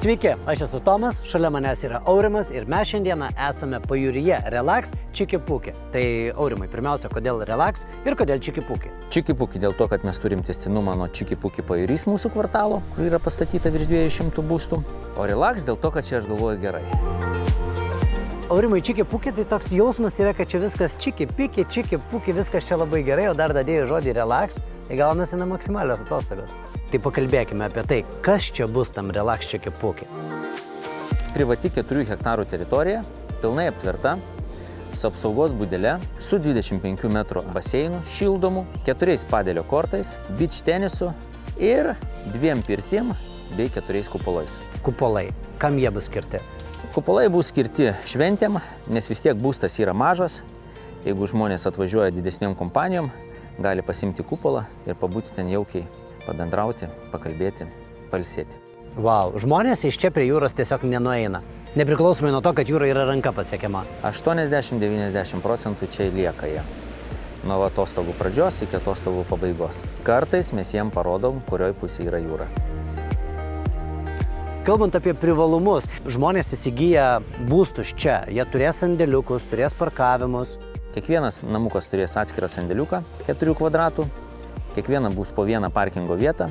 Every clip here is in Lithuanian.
Sveiki, aš esu Tomas, šalia manęs yra Aurimas ir mes šiandieną esame pajūryje Relax Čiki-Puki. Tai Aurimai, pirmiausia, kodėl Relax ir kodėl Čiki-Puki? Čiki-Puki dėl to, kad mes turim tęstinumą nuo Čiki-Puki pajūrys mūsų kvartalo, kur yra pastatyta virš 200 būstų, o Relax dėl to, kad čia aš galvoju gerai. Aurimai, Čiki-Puki tai toks jausmas yra, kad čia viskas Čiki-Piki, Čiki-Puki, viskas čia labai gerai, o dar dadėjau žodį Relax, tai gaunasi na maksimalios atostogos. Tai pakalbėkime apie tai, kas čia bus tam Relax Čiki-Puki. Privati 4 hektarų teritorija, pilnai aptverta, su apsaugos būdele, su 25 metrų baseinu, šildomu, 4 padelio kortais, beach tenisu ir 2 pirtim bei 4 kupolais. Kupolai, kam jie bus skirti? Kupolai bus skirti šventėm, nes vis tiek būstas yra mažas. Jeigu žmonės atvažiuoja didesniom kompanijom, gali pasimti kupolą ir pabūti ten jaukiai, pabendrauti, pakalbėti, pailsėti. Vau, žmonės iš čia prie jūros tiesiog nenueina. Nepriklausomai nuo to, kad jūra yra ranka pasiekiama. 80–90% čia lieka jie. Nuo atostogų pradžios iki atostogų pabaigos. Kartais mes jiem parodom, kurioj pusėje yra jūra. Kalbant apie privalumus, žmonės įsigyja būstus čia. Jie turės sandėliukus, turės parkavimus. Kiekvienas namukas turės atskirą sandėliuką 4 kvadratų. Kiekviena bus po vieną parkingo vietą.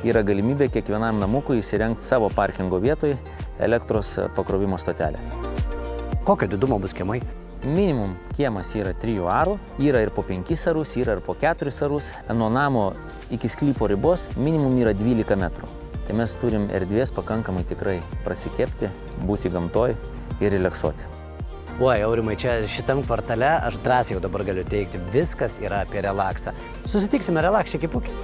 Yra galimybė kiekvienam namukui įsirengti savo parkingo vietoj elektros pakrovimo stotelę. Kokio didumo bus kiemai? Minimum kiemas yra 3 arų, yra ir po 5 arus, yra ir po 4 arus. Nuo namo iki sklypo ribos minimum yra 12 metrų. Tai mes turim erdvės pakankamai tikrai prasikepti, būti gamtoj ir relaksuoti. Oi, Aurimai, čia šitam kvartale aš drąsiai jau dabar galiu teikti, viskas yra apie relaksą. Susitiksime Relax Čiki-Puki.